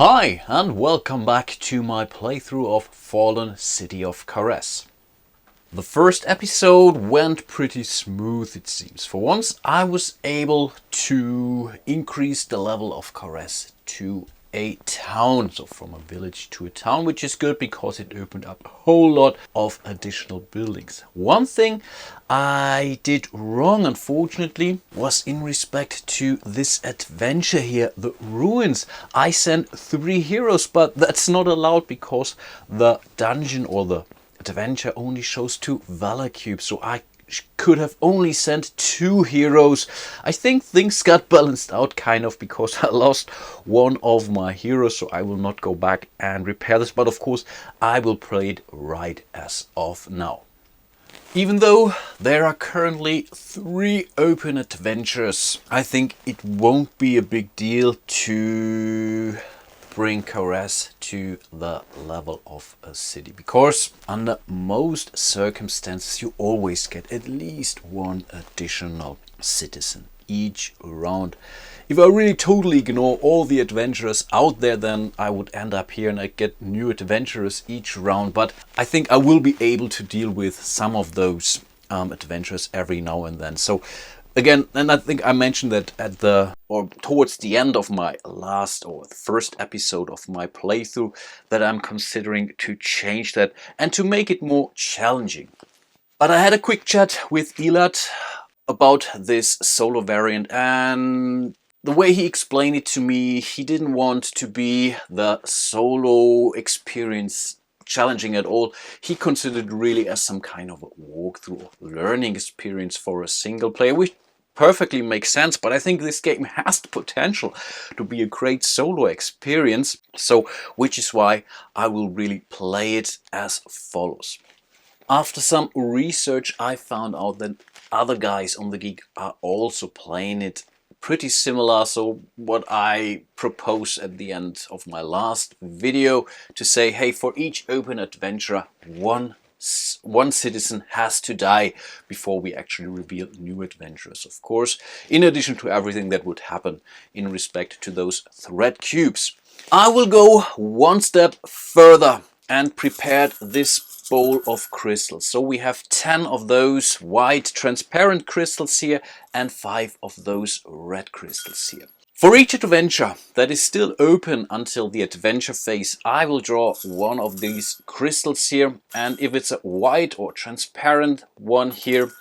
Hi and welcome back to my playthrough of Fallen City of Karez. The first episode went pretty smooth, it seems. For once I was able to increase the level of Karez to a town, so from a village to a town, which is good because it opened up a whole lot of additional buildings. One thing I did wrong, unfortunately, was in respect to this adventure here, the ruins. I sent 3 heroes, but that's not allowed because the dungeon or the adventure only shows 2 valor cubes, so I could have only sent 2 heroes. I think things got balanced out kind of because I lost one of my heroes, so I will not go back and repair this, but of course I will play it right as of now. Even though there are currently 3 open adventures, I think it won't be a big deal to bring Karez to the level of a city, because under most circumstances you always get at least 1 additional citizen each round. If I really totally ignore all the adventurers out there, then I would end up here and I get new adventurers each round, but I think I will be able to deal with some of those adventurers every now and then. So again, and I think I mentioned that towards the end of my last or the first episode of my playthrough, that I'm considering to change that and to make it more challenging. But I had a quick chat with Elad about this solo variant, and the way he explained it to me, he didn't want to be the solo experience challenging at all. He considered it really as some kind of a walkthrough or learning experience for a single player, which perfectly makes sense, but I think this game has the potential to be a great solo experience, so which is why I will really play it as follows. After some research, I found out that other guys on the Geek are also playing it pretty similar, so what I proposed at the end of my last video to say, hey, for each open adventure, one citizen has to die before we actually reveal new adventurers, of course, in addition to everything that would happen in respect to those threat cubes. I will go one step further and prepared this bowl of crystals. So we have 10 of those white transparent crystals here and 5 of those red crystals here. For each adventure that is still open until the adventure phase, I will draw one of these crystals here, and if it's a white or transparent one here,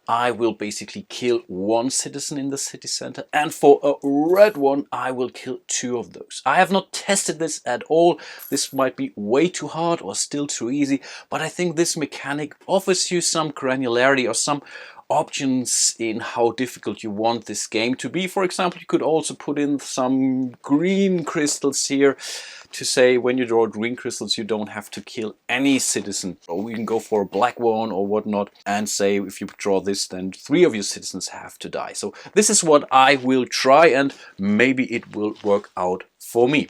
I will basically kill 1 citizen in the city center, and for a red one I will kill 2 of those. I have not tested this at all. This might be way too hard or still too easy, but I think this mechanic offers you some granularity or some options in how difficult you want this game to be. For example, you could also put in some green crystals here to say when you draw green crystals you don't have to kill any citizen, or we can go for a black one or whatnot and say if you draw this then 3 of your citizens have to die. So this is what I will try, and maybe it will work out for me.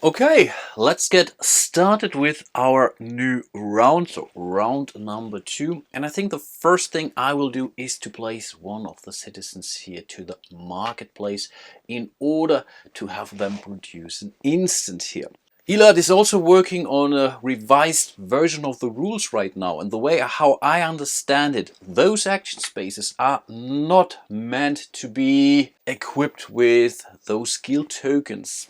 Okay, let's get started with our new round, so round number 2. And I think the first thing I will do is to place one of the citizens here to the marketplace in order to have them produce an instant here. Elad is also working on a revised version of the rules right now, and the way how I understand it, those action spaces are not meant to be equipped with those skill tokens.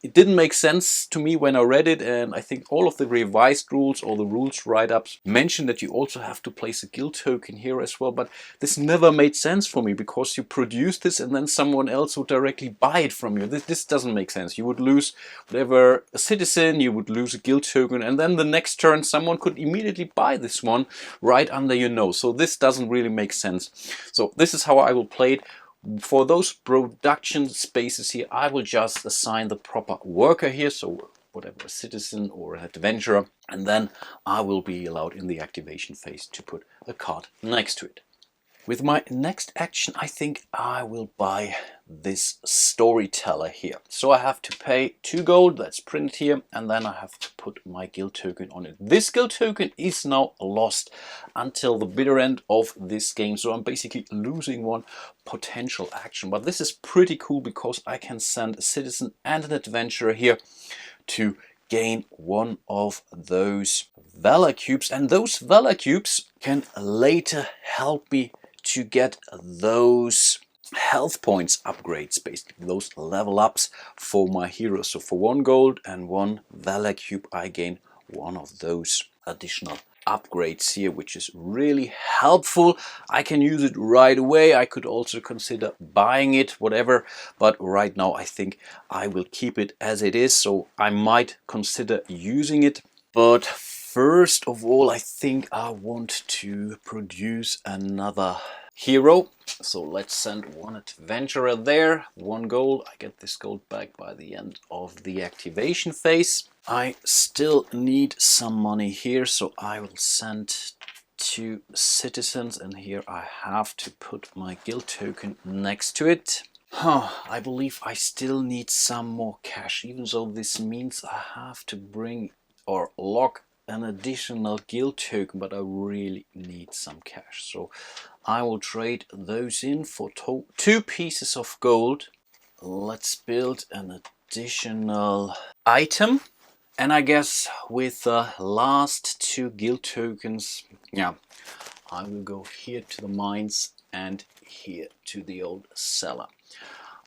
It didn't make sense to me when I read it, and I think all of the revised rules or the rules write-ups mention that you also have to place a guild token here as well, but this never made sense for me because you produce this and then someone else would directly buy it from you. This doesn't make sense. You would lose whatever a citizen, you would lose a guild token, and then the next turn someone could immediately buy this one right under your nose. So this doesn't really make sense. So this is how I will play it. For those production spaces here, I will just assign the proper worker here, so whatever, a citizen or an adventurer, and then I will be allowed in the activation phase to put a card next to it. With my next action, I think I will buy this storyteller here. So I have to pay 2 gold, that's printed here, and then I have to put my guild token on it. This guild token is now lost until the bitter end of this game, so I'm basically losing one potential action. But this is pretty cool because I can send a citizen and an adventurer here to gain one of those valor cubes, and those valor cubes can later help me to get those health points upgrades, basically those level ups for my heroes. So for 1 gold and 1 valor cube I gain one of those additional upgrades here, which is really helpful. I can use it right away. I could also consider buying it, whatever, but right now I think I will keep it as it is. So I might consider using it, but first of all I think I want to produce another hero. So let's send 1 adventurer there, 1 gold. I get this gold back by the end of the activation phase. I still need some money here, so I will send 2 citizens, and here I have to put my guild token next to it. I believe I still need some more cash, even though this means I have to bring or lock an additional guild token, but I really need some cash. So I will trade those in for 2 pieces of gold. Let's build an additional item. And I guess with the last 2 guild tokens, yeah, I will go here to the mines and here to the old cellar.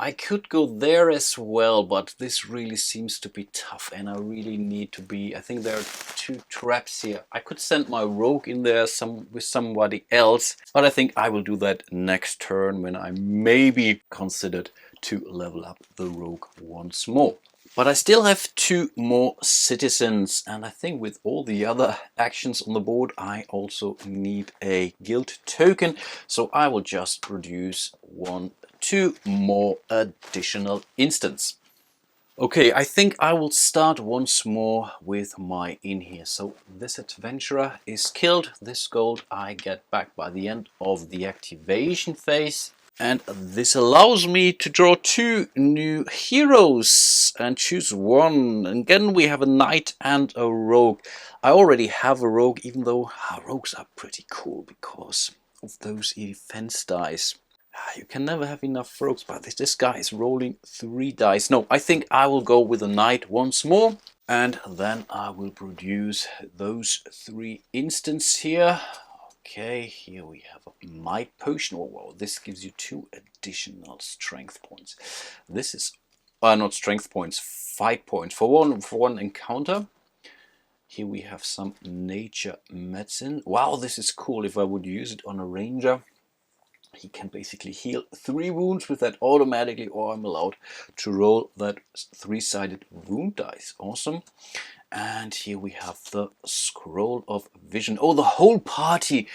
I could go there as well, but this really seems to be tough and I really need to be... I think there are 2 traps here. I could send my rogue in there with somebody else, but I think I will do that next turn when I maybe considered to level up the rogue once more. But I still have 2 more citizens, and I think with all the other actions on the board I also need a guild token, so I will just produce 2 more additional instants. Okay, I think I will start once more with my inn here. So this adventurer is killed. This gold I get back by the end of the activation phase. And this allows me to draw 2 new heroes and choose one. Again, we have a knight and a rogue. I already have a rogue, even though rogues are pretty cool because of those defense dice. You can never have enough rogues, but this guy is rolling 3 dice. No, I think I will go with a knight once more. And then I will produce those 3 instants here. Okay, here we have a might potion. Oh, wow, this gives you 2 additional strength points. This is not strength points, fight points for one encounter. Here we have some nature medicine. Wow, this is cool. If I would use it on a ranger, he can basically heal 3 wounds with that automatically, or I'm allowed to roll that 3-sided wound dice. Awesome. And here we have the scroll of vision. Oh, the whole party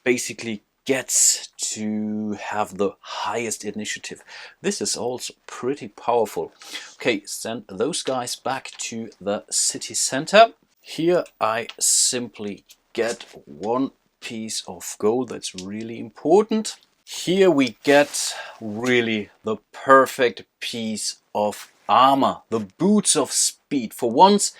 basically gets to have the highest initiative. This is also pretty powerful. Okay, send those guys back to the city center. Here I simply get 1 piece of gold. That's really important. Here we get really the perfect piece of armor, the boots of speed. For once,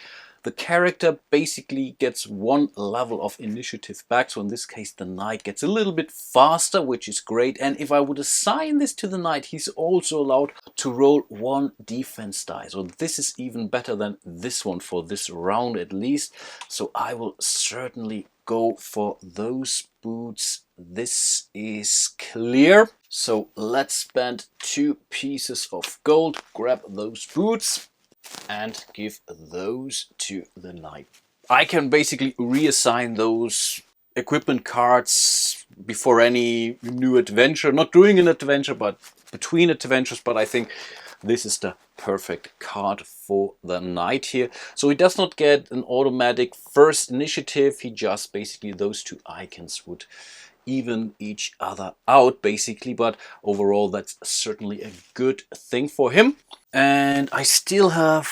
the character basically gets 1 level of initiative back. So in this case, the knight gets a little bit faster, which is great. And if I would assign this to the knight, he's also allowed to roll 1 defense die. So this is even better than this one for this round at least. So I will certainly go for those boots. This is clear. So let's spend 2 pieces of gold, grab those boots and give those to the knight. I can basically reassign those equipment cards before any new adventure, not doing an adventure but between adventures, but I think this is the perfect card for the knight here. So he does not get an automatic first initiative, he just basically, those 2 icons would even each other out basically, but overall that's certainly a good thing for him. And I still have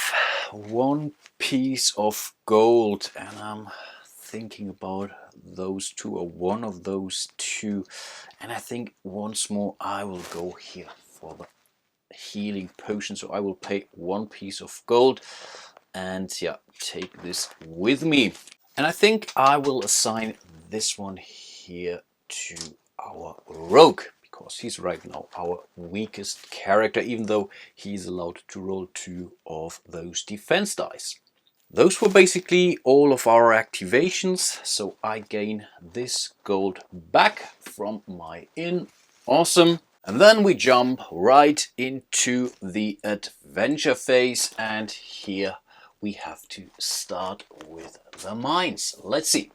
1 piece of gold, and I'm thinking about those 2 or one of those 2, and I think once more I will go here for the healing potion, so I will pay 1 piece of gold and yeah, take this with me. And I think I will assign this one here to our rogue, because he's right now our weakest character, even though he's allowed to roll 2 of those defense dice. Those were basically all of our activations, so I gain this gold back from my inn. Awesome. And then we jump right into the adventure phase, and here we have to start with the mines. Let's see.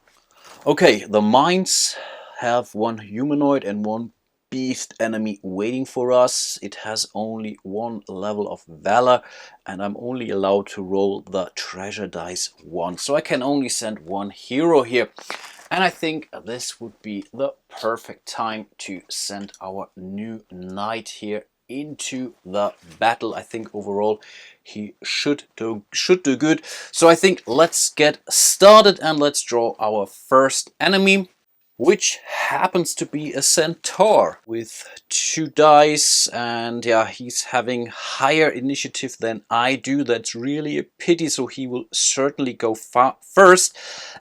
Okay, the mines have 1 humanoid and 1 beast enemy waiting for us. It has only 1 level of valor, and I'm only allowed to roll the treasure dice once, so I can only send 1 hero here. And I think this would be the perfect time to send our new knight here into the battle. I think overall he should do good. So I think let's get started and let's draw our first enemy, which happens to be a centaur with 2 dice, and yeah, he's having higher initiative than I do. That's really a pity, so he will certainly go first,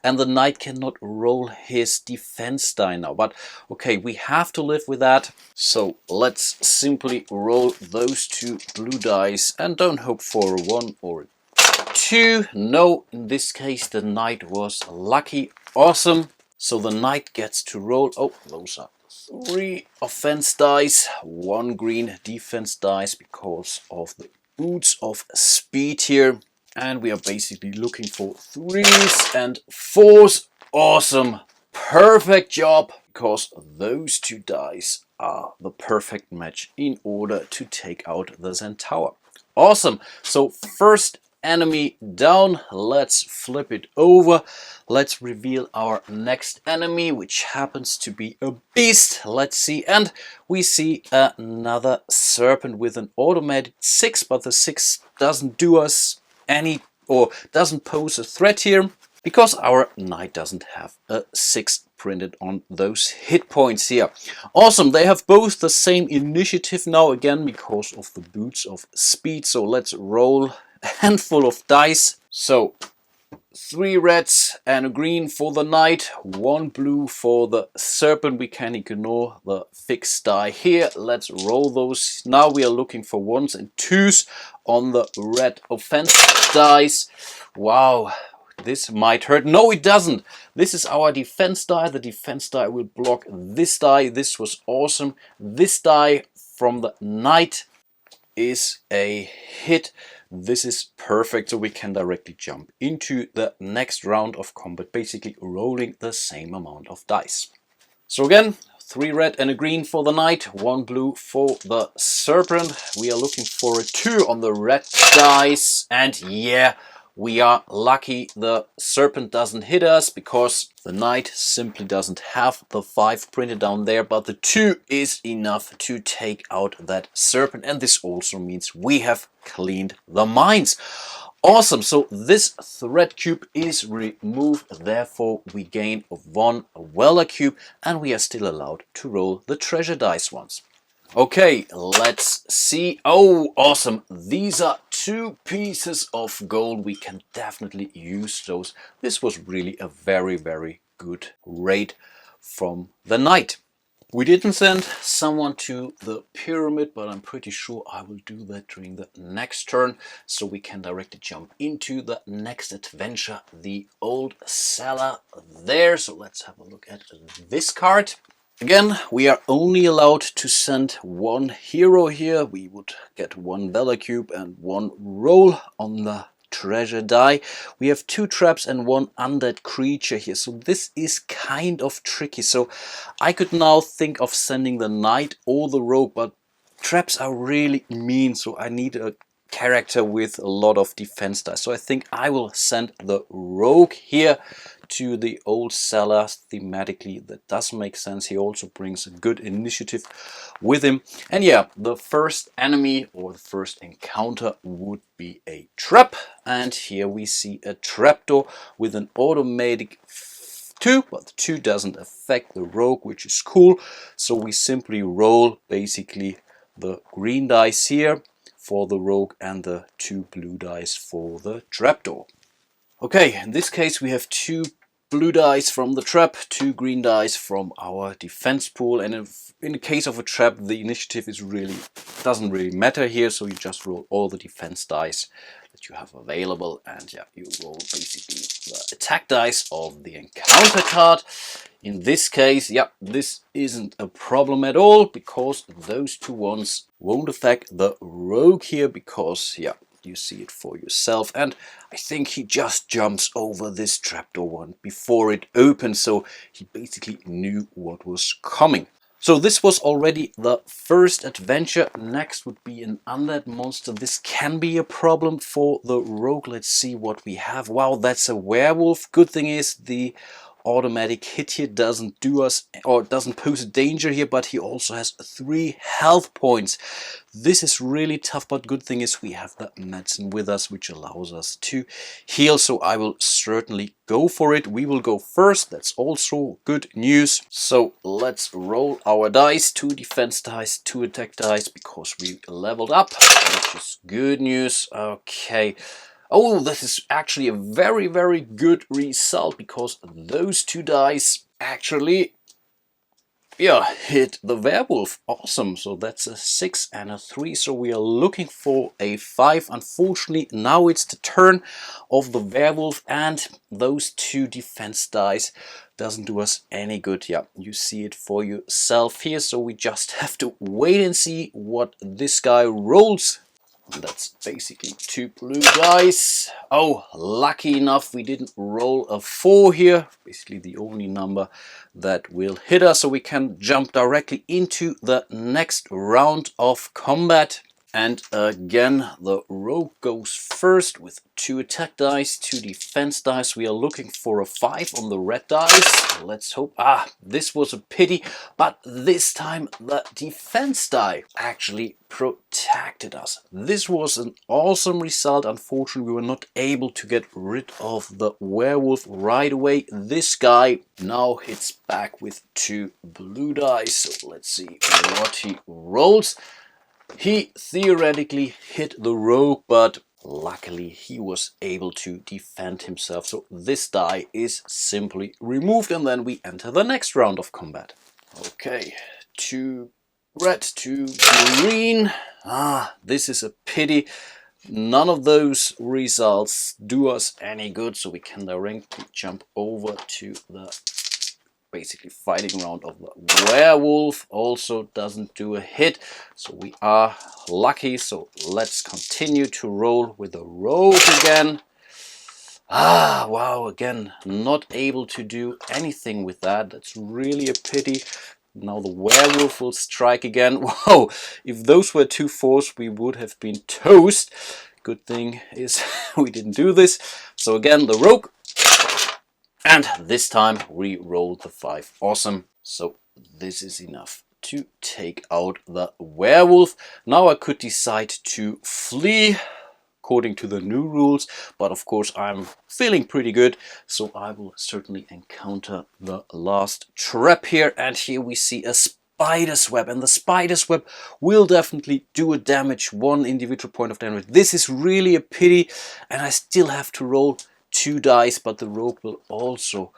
and the knight cannot roll his defense die now, but okay, we have to live with that. So let's simply roll those 2 blue dice and don't hope for a 1 or a 2. No, in this case the knight was lucky. Awesome. So the knight gets to roll, oh, those are 3 offense dice, 1 green defense dice because of the boots of speed here. And we are basically looking for 3s and 4s. Awesome, perfect job, because those 2 dice are the perfect match in order to take out the centaur. Awesome, so first enemy down. Let's flip it over. Let's reveal our next enemy, which happens to be a beast. Let's see, and we see another serpent with an automated 6, but the 6 doesn't do us any, or doesn't pose a threat here, because our knight doesn't have a 6 printed on those hit points here. Awesome, they have both the same initiative now, again because of the boots of speed. So let's roll a handful of dice. So 3 reds and a green for the knight, 1 blue for the serpent. We can ignore the fixed die here. Let's roll those. Now we are looking for 1s and 2s on the red offense dice. Wow, this might hurt. No, it doesn't. This is our defense die. The defense die will block this die. This was awesome. This die from the knight is a hit. This is perfect, so we can directly jump into the next round of combat, basically rolling the same amount of dice. So again, 3 red and a green for the knight, 1 blue for the serpent. We are looking for a 2 on the red dice, and yeah, we are lucky the serpent doesn't hit us, because the knight simply doesn't have the 5 printed down there, but the 2 is enough to take out that serpent, and this also means we have cleaned the mines. Awesome, so this threat cube is removed, therefore we gain 1 Weller cube, and we are still allowed to roll the treasure dice once. Okay, let's see. Oh, awesome. These are 2 pieces of gold. We can definitely use those. This was really a very, very good raid from the knight. We didn't send someone to the pyramid, but I'm pretty sure I will do that during the next turn, so we can directly jump into the next adventure, the old cellar there. So let's have a look at this card. Again, we are only allowed to send 1 hero here. We would get 1 Valor Cube and 1 roll on the treasure die. We have 2 traps and 1 undead creature here. So this is kind of tricky. So I could now think of sending the knight or the rogue, but traps are really mean. So I need a character with a lot of defense dice. So I think I will send the rogue here to the old cellar. Thematically, that does make sense. He also brings a good initiative with him. And yeah, the first enemy or the first encounter would be a trap. And here we see a trapdoor with an automatic 2, but the 2 doesn't affect the rogue, which is cool. So we simply roll basically the green dice here for the rogue and the 2 blue dice for the trapdoor. Okay, in this case we have 2 blue dice from the trap, 2 green dice from our defense pool, and in the case of a trap the initiative doesn't really matter here, so you just roll all the defense dice that you have available, and yeah, you roll basically the attack dice of the encounter card. In this case, yeah, this isn't a problem at all, because those 2 ones won't affect the rogue here, because yeah, you see it for yourself, and I think he just jumps over this trapdoor one before it opens, so he basically knew what was coming. So this was already the first adventure. Next would be an undead monster. This can be a problem for the rogue. Let's see what we have. Wow, that's a werewolf. Good thing is the automatic hit here doesn't do us, or doesn't pose a danger here, but he also has 3 health points. This is really tough, but good thing is we have the medicine with us, which allows us to heal, so I will certainly go for it. We will go first, that's also good news. So let's roll our dice, 2 defense dice, 2 attack dice, because we leveled up, which is good news. Okay. Oh, this is actually a very, very good result, because those 2 dice actually, yeah, hit the werewolf. Awesome. So that's a 6 and a 3. So we are looking for a 5. Unfortunately, now it's the turn of the werewolf, and those 2 defense dice doesn't do us any good. Yeah, you see it for yourself here. So we just have to wait and see what this guy rolls. That's basically 2 blue dice. Oh, lucky enough we didn't roll a 4 here. Basically the only number that will hit us, so we can jump directly into the next round of combat. And again, the rogue goes first with 2 attack dice, 2 defense dice. We are looking for a 5 on the red dice. Let's hope. This was a pity, but this time the defense die actually protected us. This was an awesome result. Unfortunately, we were not able to get rid of the werewolf right away. This guy now hits back with 2 blue dice. So let's see what he rolls. He theoretically hit the rogue, but luckily he was able to defend himself. So this die is simply removed, and then we enter the next round of combat. Okay, 2 red, 2 green. This is a pity. None of those results do us any good, so we can directly jump over to the basically fighting round of the werewolf. Also doesn't do a hit, so we are lucky. So let's continue to roll with the rogue again. Wow, again not able to do anything with that. That's really a pity. Now the werewolf will strike again. Wow, if those were 2 4s we would have been toast. Good thing is we didn't do this. So again the rogue, and this time we rolled the 5. Awesome. So this is enough to take out the werewolf. Now I could decide to flee according to the new rules, but of course I'm feeling pretty good, so I will certainly encounter the last trap here. And here we see a spider's web, and the spider's web will definitely do a damage, 1 individual point of damage. This is really a pity, and I still have to roll 2 dice, but the rogue will also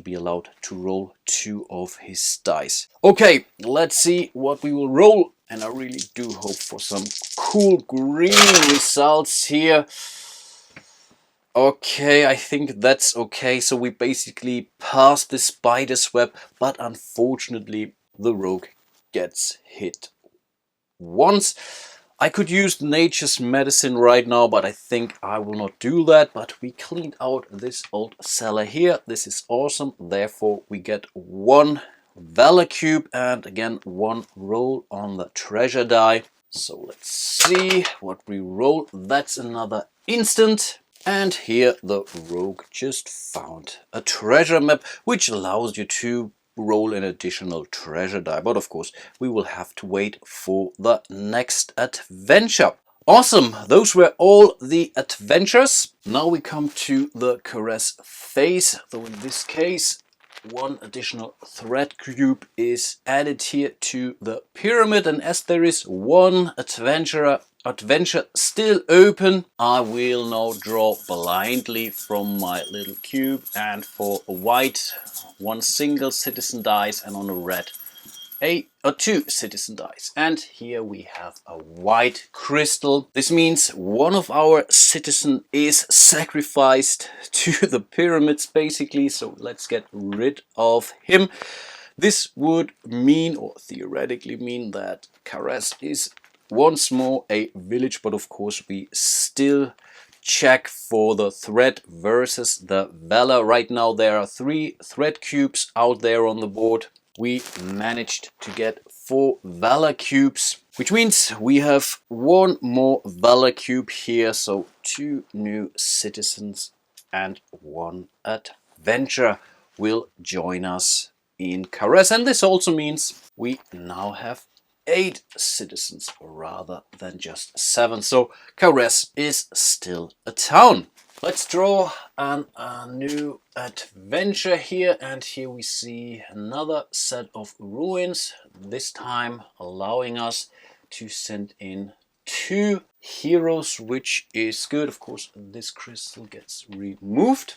be allowed to roll 2 of his dice. Okay, let's see what we will roll, and I really do hope for some cool green results here. Okay, I think that's okay. So we basically passed the spider's web, but unfortunately the rogue gets hit once. I could use nature's medicine right now, but I think I will not do that. But we cleaned out this old cellar here. This is awesome. Therefore, we get 1 valor cube and again 1 roll on the treasure die. So let's see what we roll. That's another instant. And here the rogue just found a treasure map, which allows you to roll an additional treasure die, but of course we will have to wait for the next adventure. Awesome, those were all the adventures. Now we come to the Karez phase, though in this case one additional thread cube is added here to the pyramid, and as there is one adventure still open, I will now draw blindly from my little cube, and for a white, one single citizen dice, and on a red, two citizen dice. And here we have a white crystal. This means one of our citizen is sacrificed to the pyramids basically, so let's get rid of him. This would mean, or theoretically mean, that Karez is once more a village, but of course we still check for the thread versus the valor. Right now there are 3 thread cubes out there on the board. We managed to get 4 valor cubes, which means we have 1 more valor cube here, so 2 new citizens and 1 adventure will join us in Karez. And this also means we now have 8 citizens rather than just 7, so Karez is still a town. Let's draw a new adventure here, and here we see another set of ruins, this time allowing us to send in 2 heroes, which is good. Of course, this crystal gets removed.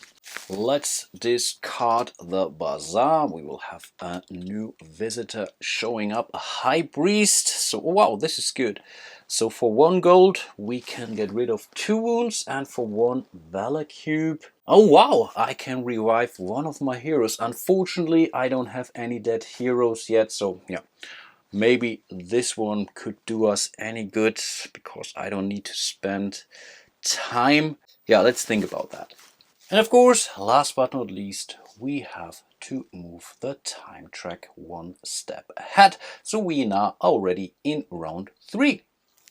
Let's discard the bazaar. We will have a new visitor showing up, a high priest. So wow, this is good. So for 1 gold we can get rid of 2 wounds, and for 1 valor cube, oh wow, I can revive one of my heroes. Unfortunately, I don't have any dead heroes yet, so yeah, maybe this one could do us any good because I don't need to spend time. Yeah, let's think about that. And of course, last but not least, we have to move the time track 1 step ahead, so we are now already in round 3.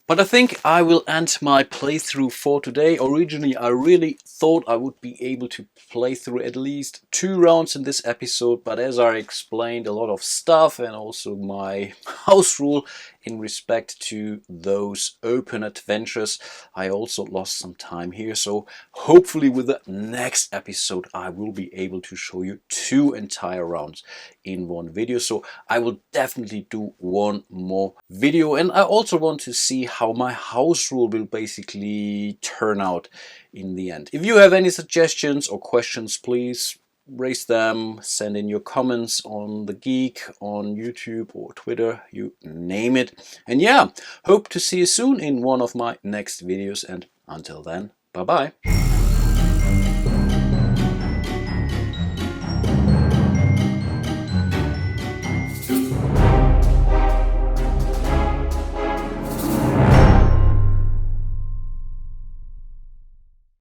But I think I will end my playthrough for today. Originally, I really thought I would be able to play through at least 2 rounds in this episode, but as I explained a lot of stuff and also my house rule in respect to those open adventures, I also lost some time here. So hopefully with the next episode I will be able to show you 2 entire rounds in one video. So I will definitely do 1 more video, and I also want to see how my house rule will basically turn out in the end. If you have any suggestions or questions, please raise them, send in your comments on The Geek, on YouTube or Twitter, you name it. And yeah, hope to see you soon in one of my next videos, and until then, bye bye.